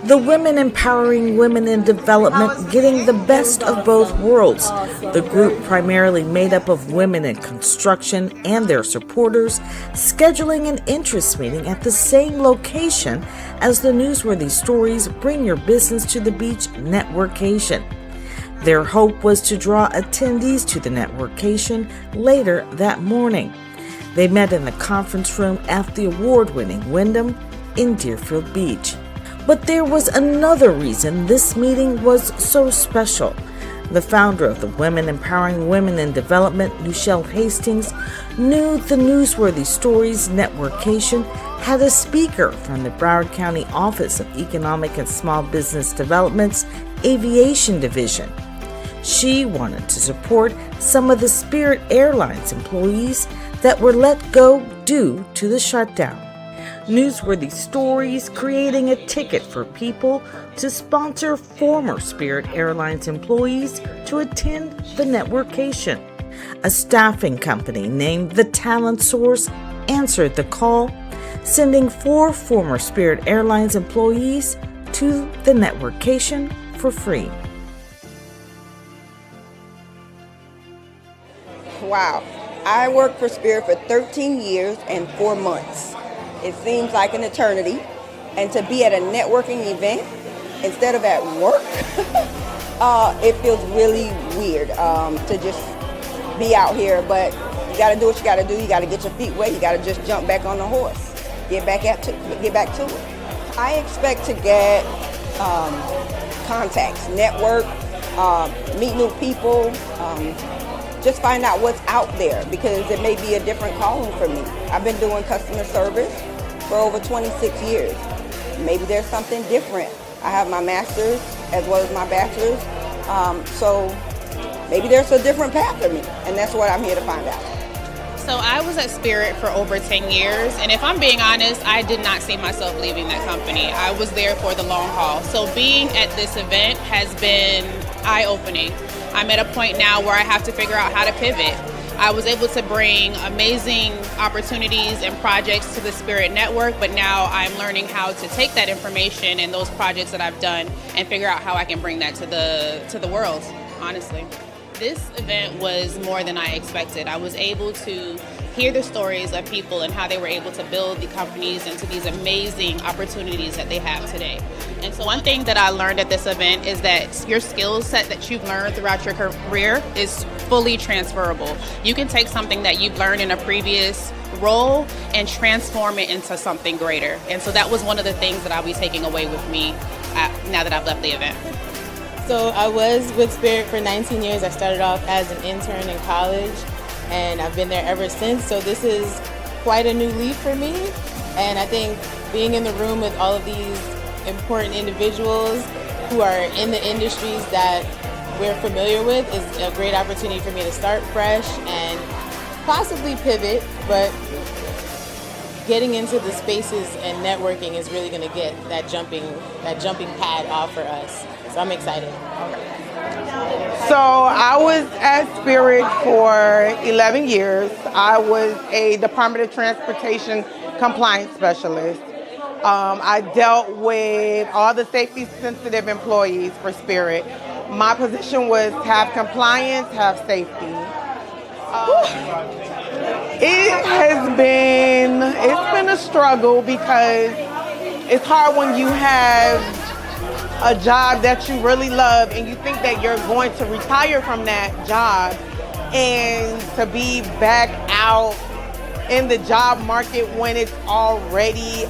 The Women Empowering Women in Development, getting the best of both worlds. The group, primarily made up of women in construction and their supporters, scheduling an interest meeting at the same location as the Newsworthy Stories Bring Your Business to the Beach networkation. Their hope was to draw attendees to the networkation later that morning. They met in the conference room at the award-winning Wyndham in Deerfield Beach. But there was another reason this meeting was so special. The founder of the Women Empowering Women in Development, Michelle Hastings, knew the Newsworthy Stories networkation had a speaker from the Broward County Office of Economic and Small Business Development's Aviation Division. She wanted to support some of the Spirit Airlines employees that were let go due to the shutdown. Newsworthy Stories creating a ticket for people to sponsor former Spirit Airlines employees to attend the networkation. A staffing company named The Talent Source answered the call, sending 4 former Spirit Airlines employees to the networkation for free. Wow. I worked for Spirit for 13 years and 4 months. It seems like an eternity. And to be at a networking event instead of at work, it feels really weird to just be out here. But you got to do what you got to do. You got to get your feet wet. You got to just jump back on the horse. Get back to it. I expect to get contacts, network, meet new people, just find out what's out there, because it may be a different calling for me. I've been doing customer service for over 26 years. Maybe there's something different. I have my master's as well as my bachelor's, so maybe there's a different path for me, and that's what I'm here to find out. So I was at Spirit for over 10 years, and if I'm being honest, I did not see myself leaving that company. I was there for the long haul. So being at this event has been eye-opening. I'm at a point now where I have to figure out how to pivot. I was able to bring amazing opportunities and projects to the Spirit Network, but now I'm learning how to take that information and those projects that I've done and figure out how I can bring that to the world, honestly. This event was more than I expected. I was able to hear the stories of people and how they were able to build the companies into these amazing opportunities that they have today. And so one thing that I learned at this event is that your skill set that you've learned throughout your career is fully transferable. You can take something that you've learned in a previous role and transform it into something greater. And so that was one of the things that I'll be taking away with me now that I've left the event. So I was with Spirit for 19 years. I started off as an intern in college, and I've been there ever since. So this is quite a new leap for me. And I think being in the room with all of these important individuals who are in the industries that we're familiar with is a great opportunity for me to start fresh and possibly pivot, but getting into the spaces and networking is really going to get that jumping pad off for us. So I'm excited. So I was at Spirit for 11 years. I was a Department of Transportation compliance specialist. I dealt with all the safety-sensitive employees for Spirit. My position was have compliance, have safety. It's been a struggle because it's hard when you have a job that you really love and you think that you're going to retire from that job, and to be back out in the job market when it's already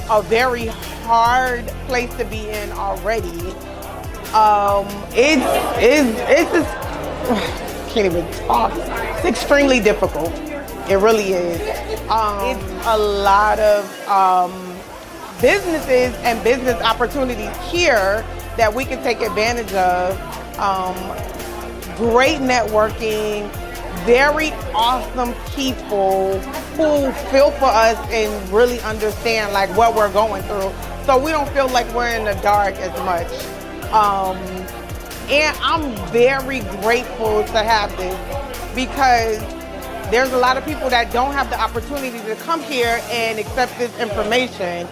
a very hard place to be in already. It's just, can't even talk. It's extremely difficult. It really is. It's a lot of businesses and business opportunities here that we can take advantage of. Great networking, very awesome people who feel for us and really understand like what we're going through. So we don't feel like we're in the dark as much. And I'm very grateful to have this, because there's a lot of people that don't have the opportunity to come here and accept this information.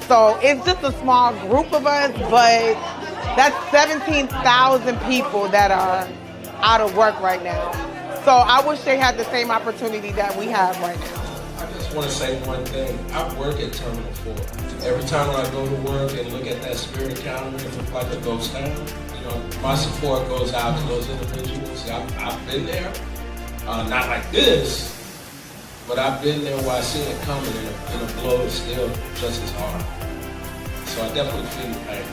So it's just a small group of us, but that's 17,000 people that are out of work right now. So I wish they had the same opportunity that we have right now. I just want to say one thing. I work at Terminal 4. Every time when I go to work and look at that spirit calendar, it looks like a ghost town. My support goes out to those individuals. I've been there, not like this, but I've been there where I see it coming and the blow is still just as hard. So I definitely feel the pain.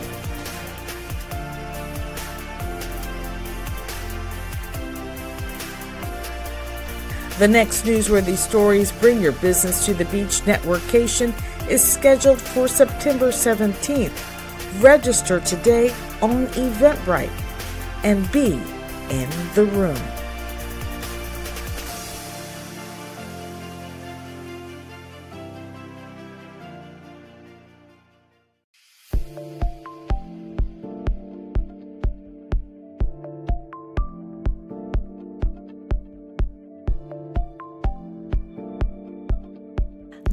The next Newsworthy Stories Bring Your Business to the Beach networkation is scheduled for September 17th. Register today on Eventbrite and be in the room.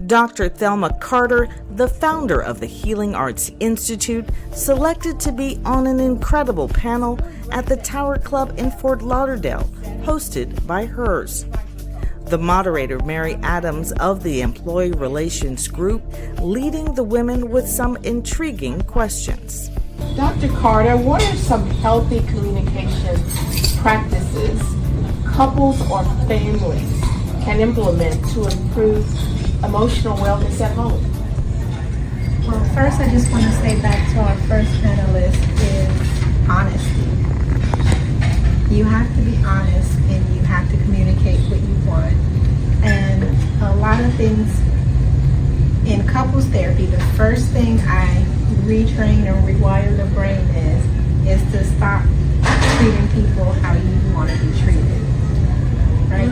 Dr. Thelma Carter, the founder of the Healing Arts Institute, selected to be on an incredible panel at the Tower Club in Fort Lauderdale, hosted by hers. The moderator, Mary Adams of the Employee Relations Group, leading the women with some intriguing questions. Dr. Carter, what are some healthy communication practices couples or families can implement to improve emotional wellness at home? Well, first I just want to say back to our first panelist is honesty. You have to be honest and you have to communicate what you want. And a lot of things in couples therapy, the first thing I retrain or rewire the brain is to stop treating people how you want to be treated. Right?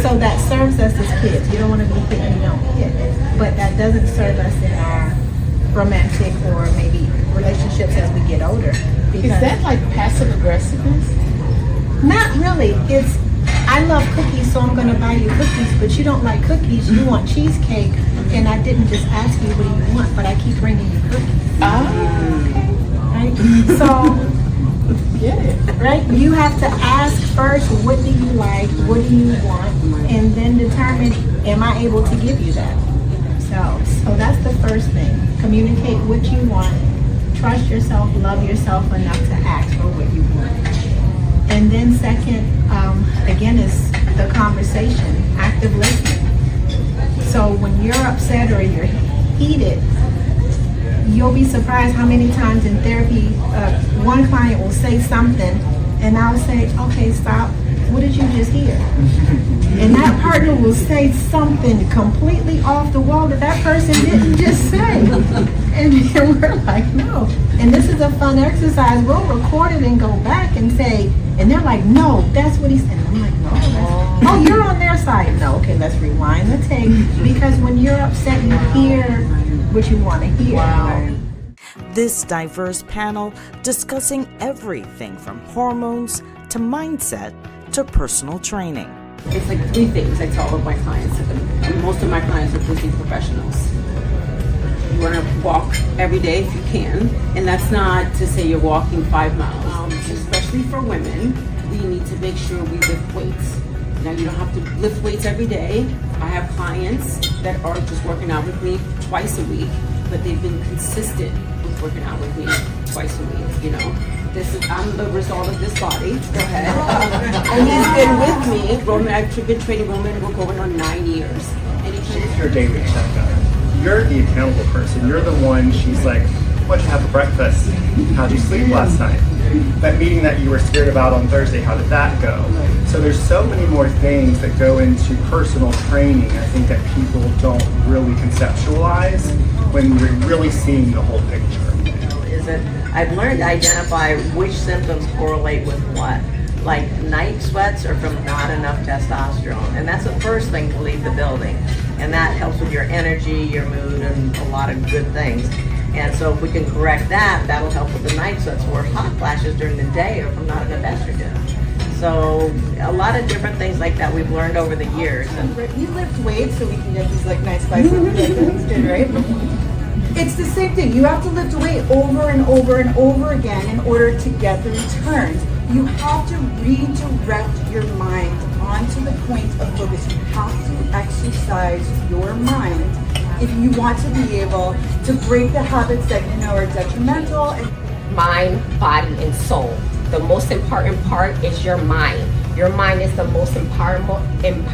So that serves us as kids. You don't want to be hit and you don't hit. But that doesn't serve us in our romantic or maybe relationships as we get older. Is that like passive aggressiveness? Not really. It's, I love cookies, so I'm going to buy you cookies, but you don't like cookies. You want cheesecake, and I didn't just ask you what do you want, but I keep bringing you cookies. Okay. Right? So, get it. Right? You have to ask first, what do you like, what do you want, and then determine, am I able to give you that? So that's the first thing. Communicate what you want, trust yourself, love yourself enough to ask for what you want. And then second, again, is the conversation, active listening. So when you're upset or you're heated, you'll be surprised how many times in therapy, one client will say something and I'll say, okay, stop. What did you just hear? And that partner will say something completely off the wall that person didn't just say. And we're like, no. And this is a fun exercise. We'll record it and go back and say, and they're like, no, that's what he said. And I'm like, no, oh, you're on their side. No, okay, let's rewind the tape. Because when you're upset, you hear what you want to hear. Wow. This diverse panel discussing everything from hormones to mindset to personal training. It's like three things I tell all of my clients. Most of my clients are busy professionals. You want to walk every day if you can, and that's not to say you're walking 5 miles. Especially for women, we need to make sure we lift weights. Now, you don't have to lift weights every day. I have clients that are just working out with me twice a week, but they've been consistent with working out with me twice a week, you know. I'm the result of this body. Go ahead. And he's been with me. Roman, I've been training Roman. We're going on 9 years. And She's your daily checkup. You're the accountable person. You're the one. She's like, what'd you have for breakfast? How'd you sleep last night? That meeting that you were scared about on Thursday, how did that go? So there's so many more things that go into personal training, I think, that people don't really conceptualize when you're really seeing the whole picture. Is that I've learned to identify which symptoms correlate with what. Like night sweats are from not enough testosterone, and that's the first thing to leave the building. And that helps with your energy, your mood, and a lot of good things. And so if we can correct that, that'll help with the night sweats, where hot flashes during the day are from not enough estrogen. So a lot of different things like that we've learned over the years. And you lift weights so we can get these like nice spicy things, good, right? It's the same thing. You have to lift weight over and over and over again in order to get the returns. You have to redirect your mind onto the point of focus. You have to exercise your mind if you want to be able to break the habits that you know are detrimental. Mind, body, and soul. The most important part is your mind. Your mind is the most important and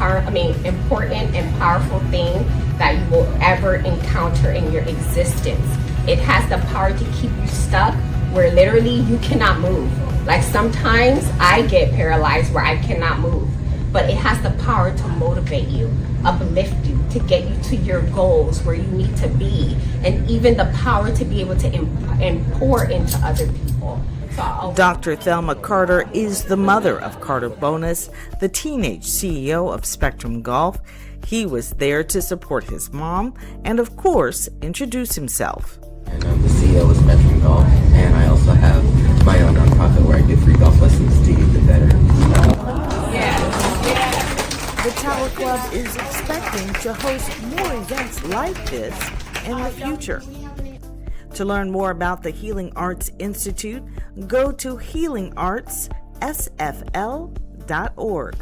powerful thing that you will ever encounter in your existence. It has the power to keep you stuck where literally you cannot move. Like sometimes I get paralyzed where I cannot move, but it has the power to motivate you, uplift you, to get you to your goals where you need to be, and even the power to be able to pour into other people. Dr. Thelma Carter is the mother of Carter Bonus, the teenage CEO of Spectrum Golf. He was there to support his mom and, of course, introduce himself. And I'm the CEO of Spectrum Golf, and I also have my own nonprofit where I do free golf lessons to youth and veterans. The Tower Club is expecting to host more events like this in the future. To learn more about the Healing Arts Institute, go to healingartssfl.org.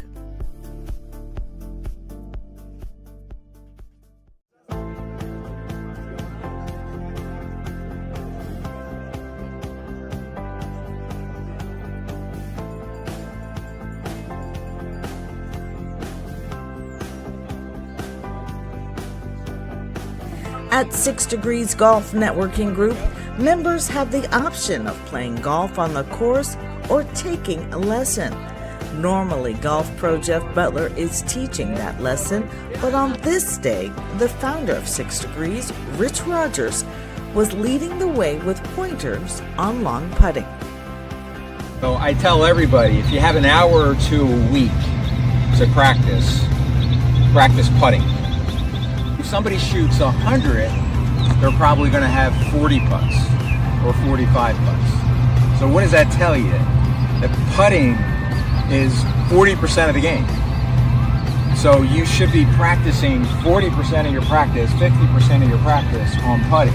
At 6 Degrees Golf Networking Group, members have the option of playing golf on the course or taking a lesson. Normally, golf pro Jeff Butler is teaching that lesson, but on this day, the founder of 6 Degrees, Rich Rogers, was leading the way with pointers on long putting. So I tell everybody, if you have an hour or two a week to practice putting. If somebody shoots 100, they're probably going to have 40 putts or 45 putts. So what does that tell you? That putting is 40% of the game. So you should be practicing 40% of your practice, 50% of your practice on putting.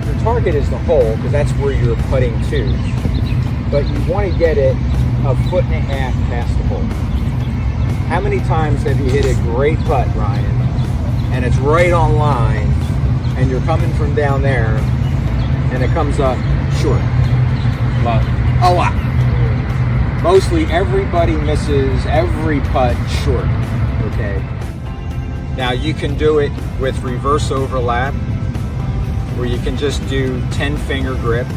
Your target is the hole because that's where you're putting to. But you want to get it a foot and a half past the hole. How many times have you hit a great putt, Ryan, and it's right on line, and you're coming from down there, and it comes up short? A lot. Mostly everybody misses every putt short, okay? Now you can do it with reverse overlap, where you can just do 10-finger grip.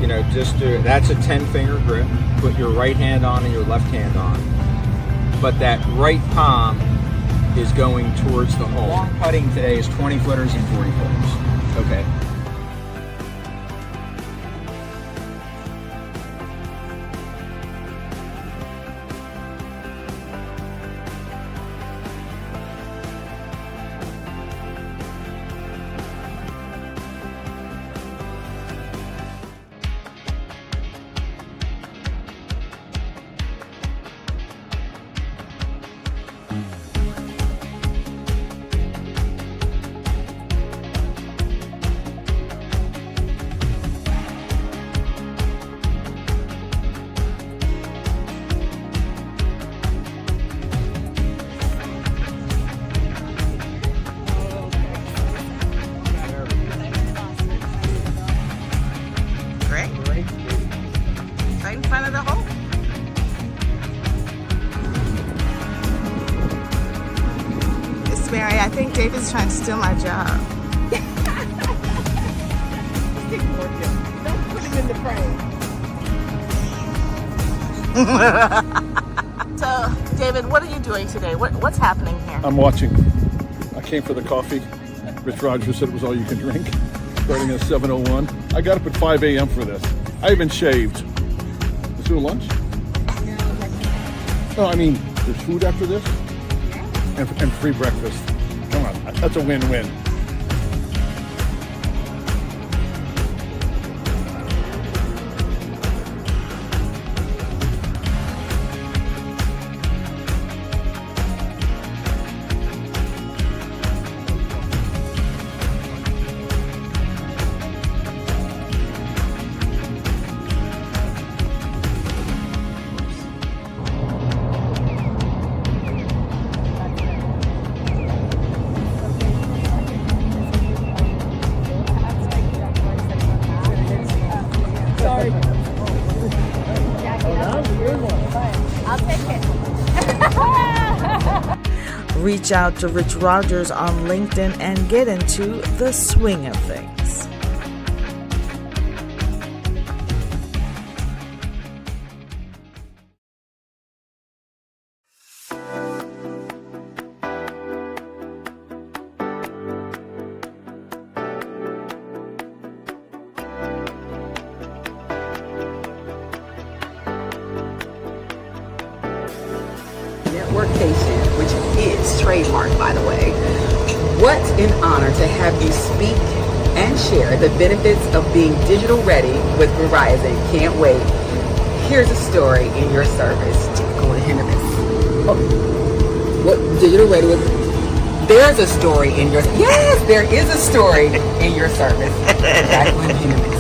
You know, just do it. That's a 10-finger grip. Put your right hand on and your left hand on. But that right palm is going towards the hole. Long putting today is 20 footers and 40 footers. Okay. Right in front of the hole. Miss Mary, I think David's trying to steal my job. Don't put him in the frame. So, David, what are you doing today? What's happening here? I'm watching. I came for the coffee. Rich Rogers said it was all you can drink, starting at 7:01. I got up at 5 a.m. for this. I even shaved. Let's do a lunch? No, I mean, there's food after this? And free breakfast. Come on, that's a win-win. Reach out to Rich Rogers on LinkedIn and get into the swing of things. Networkation, which is trademarked, by the way. What an honor to have you speak and share the benefits of being digital ready with Verizon. Can't wait. Here's a story in your service. Going into this. Oh, what digital ready with? There's a story in your. Yes, there is a story in your service. Jacqueline Henneman.